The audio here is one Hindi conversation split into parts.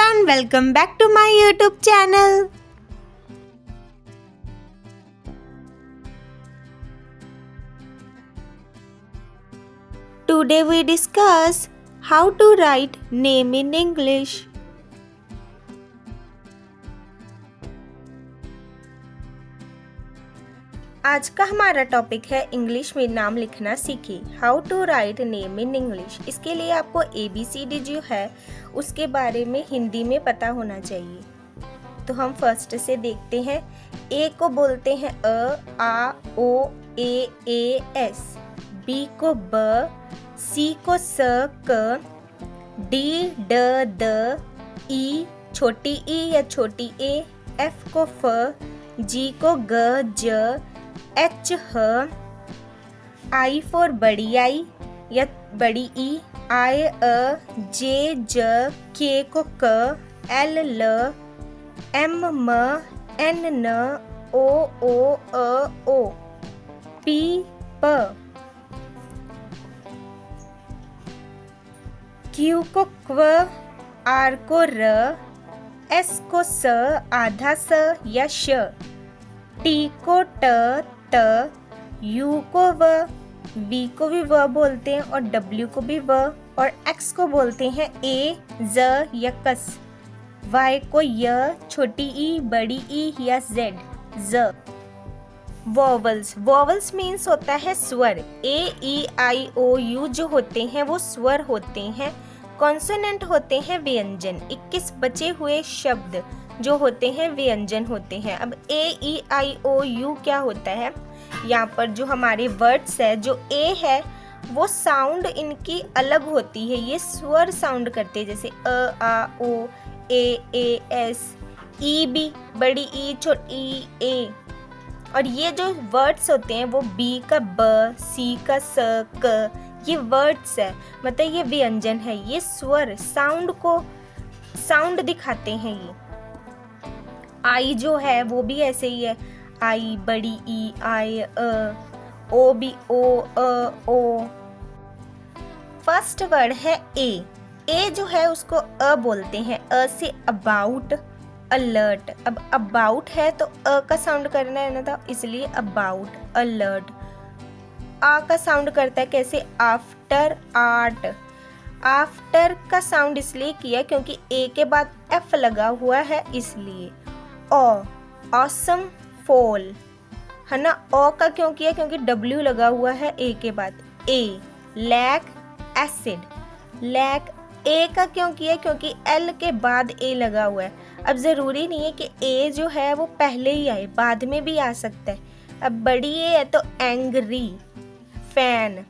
everyone, welcome back to my YouTube channel. Today we discuss how to write name in English. आज का हमारा टॉपिक है इंग्लिश में नाम लिखना सीखें। How to write name in English. इसके लिए आपको ABCD जो है उसके बारे में हिंदी में पता होना चाहिए। तो हम फर्स्ट से देखते हैं। ए को बोलते हैं अ, आ, ओ, ए, एस। बी को ब, सी को स, क, डी, ड, द, ई, छोटी ई या छोटी ए, एफ को फ, जी को ग, ज, एच ह, आई फॉर बड़ी आई या बड़ी ई, आई अ, जे ज, के को क, एल ल, एम म, एन न, ओ अ ओ, पी प, क्यू को क्व, आर को र, एस को स, आधा स या श, टी को ट, त, यू को व, वी को भी व बोलते हैं और डब्ल्यू को भी व, और एक्स को बोलते हैं ए, ज या कस, वाई को य, छोटी ई, बड़ी ई या जेड, ज। वॉवल्स। वॉवल्स मीन्स होता है स्वर। ए, ई, आई, ओ, यू जो होते हैं वो स्वर होते हैं। कॉन्सोनेंट होते हैं व्यंजन। 21 बचे हुए शब्द जो होते हैं व्यंजन होते हैं। अब ए, ई, आई, ओ, यू क्या होता है? यहाँ पर जो हमारे वर्ड्स है, जो ए है वो साउंड इनकी अलग होती है। ये स्वर साउंड करते हैं, जैसे अ, आ, ओ, ए, एस। ई भी, बड़ी ई, छोटी ए। और ये जो वर्ड्स होते हैं वो बी का ब, सी का स, क, ये वर्ड्स है, मतलब ये व्यंजन है। ये स्वर साउंड दिखाते हैं। ये आई जो है वो भी ऐसे ही है। आई, बड़ी ई, आई, अ, ओ भी ओ, अ, ओ। फर्स्ट वर्ड है ए। ए जो है उसको अ बोलते हैं। अ से अबाउट, अलर्ट। अब अबाउट है तो अ का साउंड करना है ना, था इसलिए अबाउट, अलर्ट। आ का साउंड करता है कैसे? After, art. आफ्टर का साउंड इसलिए किया क्योंकि ए के बाद एफ लगा हुआ है, इसलिए। ओ, ऑसम, फॉल, है ना। ओ का क्यों किया? क्योंकि डब्ल्यू लगा हुआ है ए के बाद। ए, लैक, एसिड। लैक ए का क्यों किया? क्योंकि एल के बाद ए लगा हुआ है। अब ज़रूरी नहीं है कि ए जो है वो पहले ही आए, बाद में भी आ सकता है। अब बड़ी ए है तो एंग्री, फैन।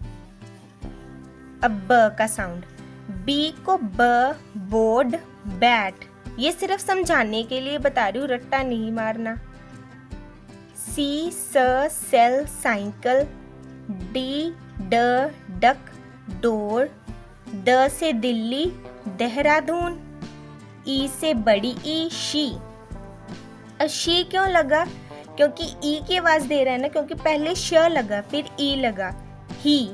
अब ब का साउंड। बी को ब, बोर्ड, बैट। ये सिर्फ समझाने के लिए बता रही हूँ, रट्टा नहीं मारना। सी, स, सेल, साइकिल। डी, ड, डक, डोर। द से दिल्ली, देहरादून। ई से बड़ी ई, शी। अब शी क्यों लगा? क्योंकि ई की आवाज दे रहा है ना, क्योंकि पहले श लगा फिर ई लगा। ही,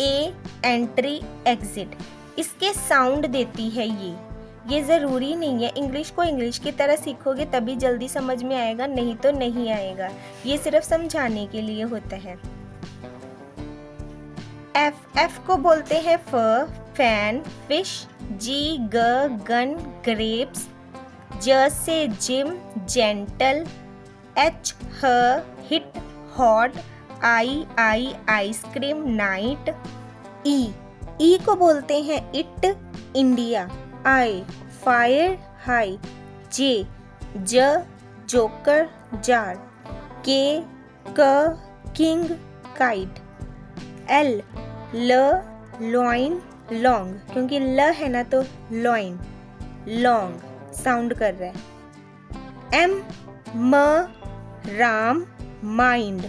ए, एंट्री, एग्जिट। इसके साउंड देती है ये ज़रूरी नहीं है। इंग्लिश को इंग्लिश की तरह सीखोगे तभी जल्दी समझ में आएगा, नहीं तो नहीं आएगा। ये सिर्फ समझाने के लिए होता है। एफ को बोलते हैं फ, फैन, फिश। जी, ग, गन, ग्रेप्स। ज से जिम, जेंटल। एच, ह, hit, hot. I, ice cream, night. ई को बोलते हैं it, India. I, fire, high. J, ज, जोकर, जार। के, क, किंग, काइट। एल, ल, लॉइन, लॉन्ग। क्योंकि ल है ना तो लॉइन, लॉन्ग साउंड कर रहा है। एम, म, राम, माइंड।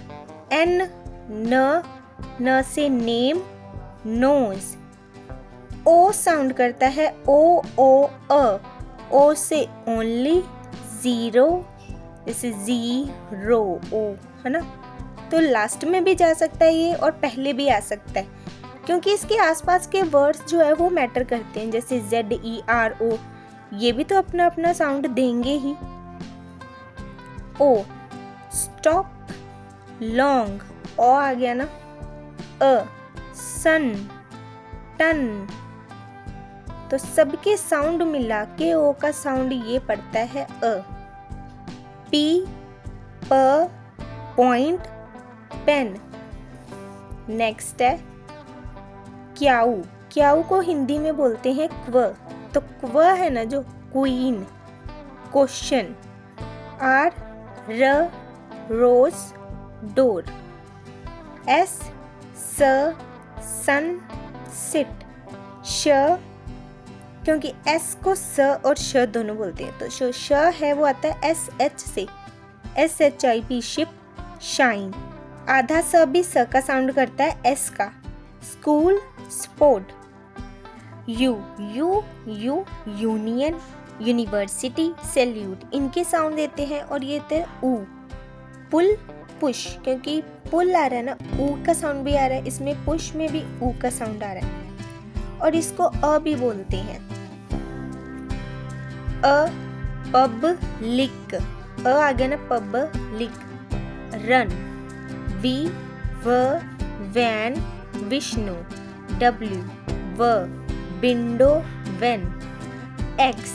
एन, न से नेम, नोज। ओ साउंड करता है ओ, अ। ओ से ओनली, जीरो, जैसे जीरो, ओ, है ना। तो लास्ट में भी जा सकता है ये और पहले भी आ सकता है, क्योंकि इसके आसपास के वर्ड्स जो है वो मैटर करते हैं। जैसे ZERO, ये भी तो अपना अपना साउंड देंगे ही। ओ स्टॉक लॉन्ग, ओ आ गया ना। सन टन, तो सबके साउंड मिला के ओ का साउंड ये पड़ता है अ। पी प पॉइंट पेन। नेक्स्ट है क्याऊ। क्याऊ को हिंदी में बोलते हैं क्व, तो क्व है ना जो क्वीन। क्वेश्चन। आर र रोज डोर। एस स सन सिट। श, क्योंकि एस को स और श दोनों बोलते हैं, तो जो श है वो आता है एस एच से, SHIP शिप। शाइन, आधा स भी स का साउंड करता है एस का। School sport. You union, university, salute, इनके साउंड देते हैं और ये थे ऊ। पुल पुश, क्योंकि पुल आ रहा है ना, ऊ का साउंड भी आ रहा है इसमें, पुश में भी ऊ का साउंड आ रहा है, और इसको अ भी बोलते हैं। पब्लिक, अ आ गया ना, पब्लिक। रन, वी व वैन विष्णु। W व window when. X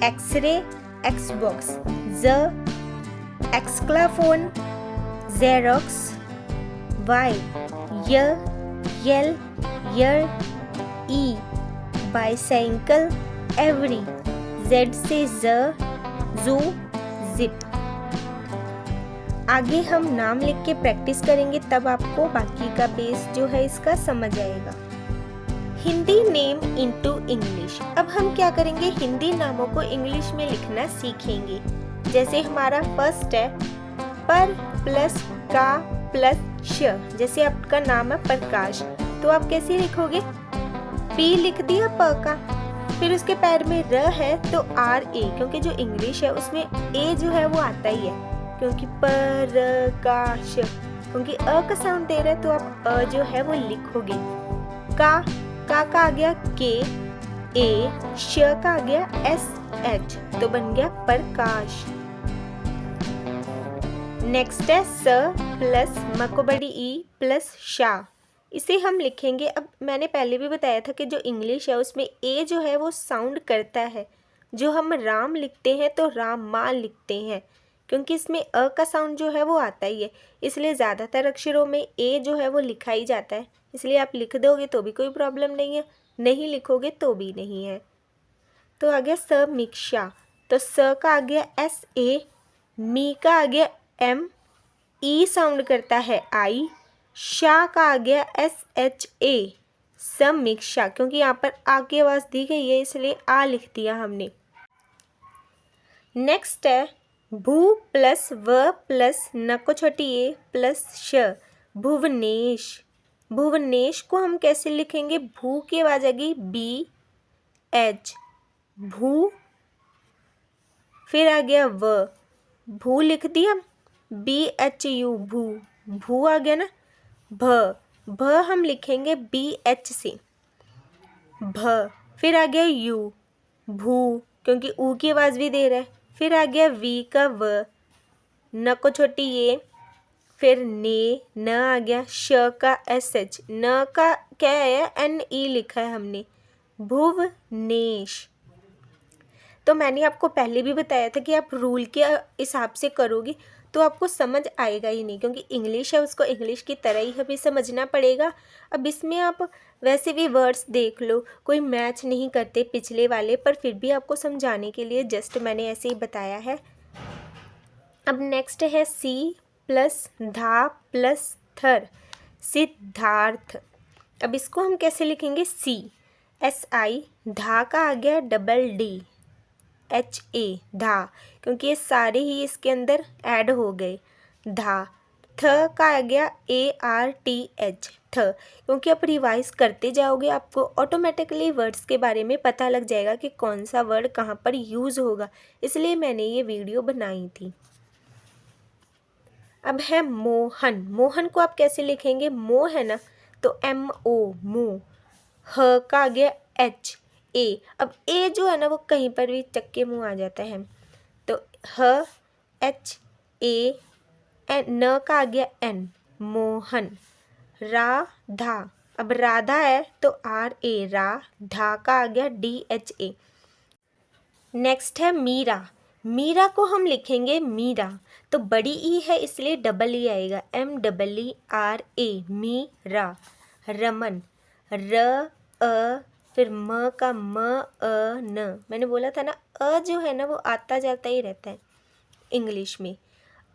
xray Xbox. ज एक्सक्लाफोन जेरोक्स। वाई यल यर। E bicycle every. जेड से जू जिप। आगे हम नाम लिख के प्रैक्टिस करेंगे, तब आपको बाकी का बेस जो है इसका समझ आएगा। Hindi name into English. अब हम क्या करेंगे, हिंदी नामों को इंग्लिश में लिखना सीखेंगे। जैसे हमारा फर्स्ट है पर प्लस का प्लस श। जैसे आपका नाम है प्रकाश, तो आप कैसे लिखोगे, पी लिख दिया प का, फिर उसके पैर में र है तो आर ए, क्योंकि जो इंग्लिश है उसमें ए जो है वो आता ही है, क्योंकि प्रकाश, क्योंकि अ का साउंड दे रहा है तो आप अ जो है वो लिखोगे। का आ गया के ए, श का आ गया एस एच, तो बन गया प्रकाश। नेक्स्ट है स प्लस म को बड़ी ई प्लस शा। इसे हम लिखेंगे, अब मैंने पहले भी बताया था कि जो इंग्लिश है उसमें ए जो है वो साउंड करता है। जो हम राम लिखते हैं तो राम माँ लिखते हैं, क्योंकि इसमें अ का साउंड जो है वो आता ही है, इसलिए ज़्यादातर अक्षरों में ए जो है वो लिखा ही जाता है। इसलिए आप लिख दोगे तो भी कोई प्रॉब्लम नहीं है, नहीं लिखोगे तो भी नहीं है। तो आ गया समीक्षा, तो स का आ गया एस ए, मी का आ गया एम, ई साउंड करता है आई, शा का आ गया एस एच ए, समीक्षा, क्योंकि यहाँ पर आ की आवाज़ दी गई है इसलिए आ लिख दिया हमने। नेक्स्ट है भू प्लस व प्लस न को छोटी ए प्लस श, भुवनेश। भुवनेश को हम कैसे लिखेंगे, भू की आवाज़ आएगी बी एच, भू, फिर आ गया व, भू लिख दिया बी एच यू, भू, भू आ गया ना। भ हम लिखेंगे बी एच से, भ, फिर आ गया यू, भू, क्योंकि ऊ की आवाज़ भी दे रहा है, फिर आ गया वी का व, न को छोटी ये, फिर ने, न आ गया, श का एस एच, न का क्या है एन ई लिखा है हमने, भुवनेश। तो मैंने आपको पहले भी बताया था कि आप रूल के हिसाब से करोगे तो आपको समझ आएगा ही नहीं, क्योंकि इंग्लिश है उसको इंग्लिश की तरह ही हमें समझना पड़ेगा। अब इसमें आप वैसे भी वर्ड्स देख लो, कोई मैच नहीं करते पिछले वाले, पर फिर भी आपको समझाने के लिए जस्ट मैंने ऐसे ही बताया है। अब नेक्स्ट है सी प्लस धा प्लस थर, सिद्धार्थ। अब इसको हम कैसे लिखेंगे, सी एस आई, धा का आ गया डबल डी एच ए, धा, क्योंकि ये सारे ही इसके अंदर ऐड हो गए, धा। थ का आ गया ए आर टी एच, थ, क्योंकि आप रिवाइज करते जाओगे आपको ऑटोमेटिकली वर्ड्स के बारे में पता लग जाएगा कि कौन सा वर्ड कहाँ पर यूज़ होगा, इसलिए मैंने ये वीडियो बनाई थी। अब है मोहन। मोहन को आप कैसे लिखेंगे, मो है ना तो एम ओ, मो, ह का आ गया एच, ए। अब ए जो है ना वो कहीं पर भी चक्के मुँह आ जाता है, तो ह एच ए एन, न का आ गया एन, मोहन। राधा, अब राधा है तो आर ए, धा का आ गया डी एच ए। नेक्स्ट है मीरा। मीरा को हम लिखेंगे मीरा, तो बड़ी ई है इसलिए डबल ई आएगा, M double E R A, Meera. Raman, र अ फिर म का म अ न, मैंने बोला था ना अ जो है ना वो आता जाता ही रहता है इंग्लिश में।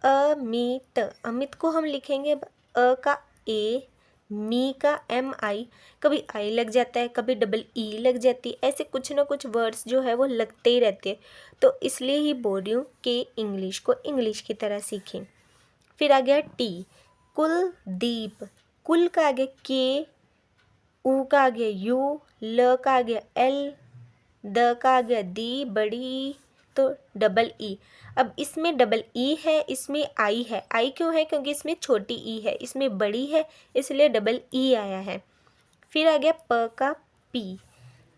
अमित, अमित को हम लिखेंगे अ का ए, मी का एम आई, कभी आई लग जाता है, कभी डबल ई लग जाती है, ऐसे कुछ ना कुछ वर्ड्स जो है वो लगते ही रहते हैं, तो इसलिए ही बोल रही हूँ कि इंग्लिश को इंग्लिश की तरह सीखें। फिर आ गया टी, कुलदीप। कुल का आ गया के, ऊ का आ गया यू, ल का आ गया एल, द का आ गया दी, बड़ी तो डबल ई। अब इसमें डबल ई है, इसमें आई है। आई क्यों है? क्योंकि इसमें छोटी ई है, इसमें बड़ी है, इसलिए डबल ई आया है। फिर आ गया प का पी,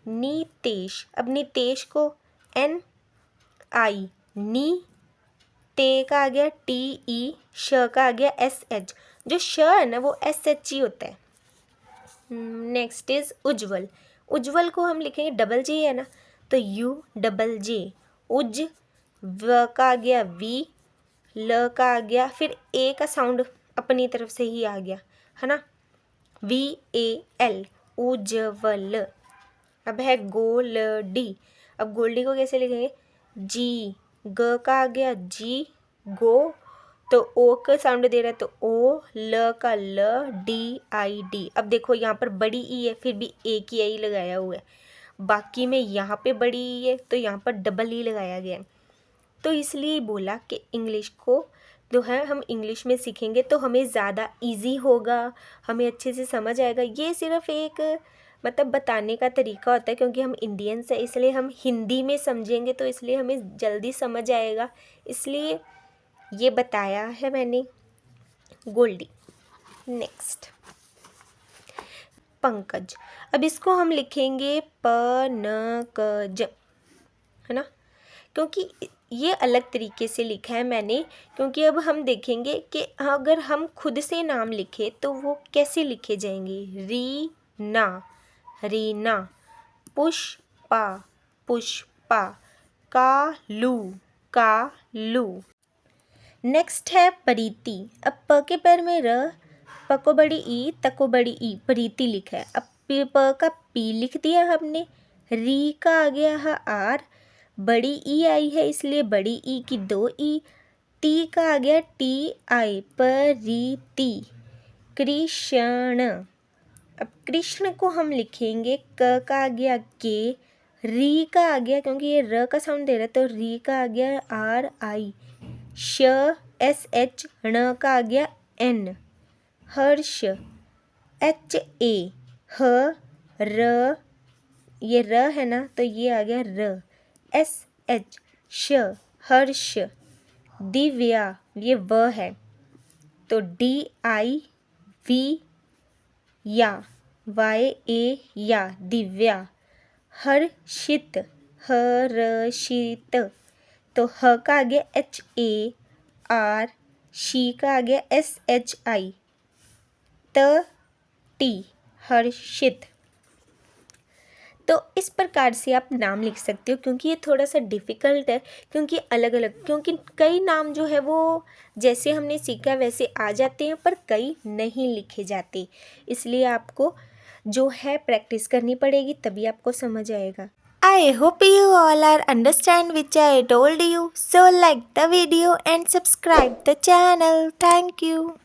नीतेश। अब नीतेश को एन आई, नी, ते का आ गया टी ई, श का आ गया एस एच। जो श है ना वो एस एच ही होता है। नेक्स्ट इज उज्जवल। उज्जवल को हम लिखेंगे डबल जे है ना, तो यू डबल जे, उज, व का आ गया वी, ल का आ गया, फिर ए का साउंड अपनी तरफ से ही आ गया है ना, वी ए एल, उज्जवल। अब है गोल्डी। अब गोल्डी को कैसे लिखेंगे? जी, ग का आ गया जी, गो, तो ओ का साउंड दे रहा है तो ओ, ल का ल, डी आई डी। अब देखो यहाँ पर बड़ी ई है फिर भी एक ही आई लगाया हुआ है, बाकी में यहाँ पे बड़ी ई है तो यहाँ पर डबल ई लगाया गया है। तो इसलिए बोला कि इंग्लिश को जो है हम इंग्लिश में सीखेंगे तो हमें ज़्यादा इजी होगा, हमें अच्छे से समझ आएगा। ये सिर्फ एक मतलब बताने का तरीका होता है, क्योंकि हम इंडियंस हैं इसलिए हम हिंदी में समझेंगे तो इसलिए हमें जल्दी समझ आएगा, इसलिए ये बताया है मैंने। गोल्डी। नेक्स्ट पंकज। अब इसको हम लिखेंगे प न क ज, है ना, क्योंकि ये अलग तरीके से लिखा है मैंने, क्योंकि अब हम देखेंगे कि अगर हम खुद से नाम लिखे तो वो कैसे लिखे जाएंगे। रीना, रीना। पुष्पा, पुष्पा। कालू, कालू। नेक्स्ट है प्रीति। अब प के पैर में र, प को बड़ी ई, त को बड़ी ई, प्रीति लिखा है। अब प का पी लिख दिया हमने, री का आ गया है आर, बड़ी ई आई है इसलिए बड़ी ई की दो ई, टी का आ गया टी आई, प्रीति। कृष्ण। अब कृष्ण को हम लिखेंगे क का आ गया के, री का आ गया, क्योंकि ये र का साउंड दे रहा है तो री का आ गया आर आई, श एस एच, ण का आ गया एन। हर्ष, एच ए, ह र, ये र है ना तो ये आ गया र, एस एच, श, हर्ष। दिव्या, ये व है तो डी आई वी, या, वाई ए या, दिव्या। हर्षित, हर्षित, तो ह का आ गया एच ए आर, शी का आ गया एस एच आई, त टी, हर्षित। तो इस प्रकार से आप नाम लिख सकते हो, क्योंकि ये थोड़ा सा डिफ़िकल्ट है, क्योंकि अलग अलग, क्योंकि कई नाम जो है वो जैसे हमने सीखा वैसे आ जाते हैं पर कई नहीं लिखे जाते, इसलिए आपको जो है प्रैक्टिस करनी पड़ेगी तभी आपको समझ आएगा। I hope you all are understand which I told you. So like the video and subscribe the channel. Thank you.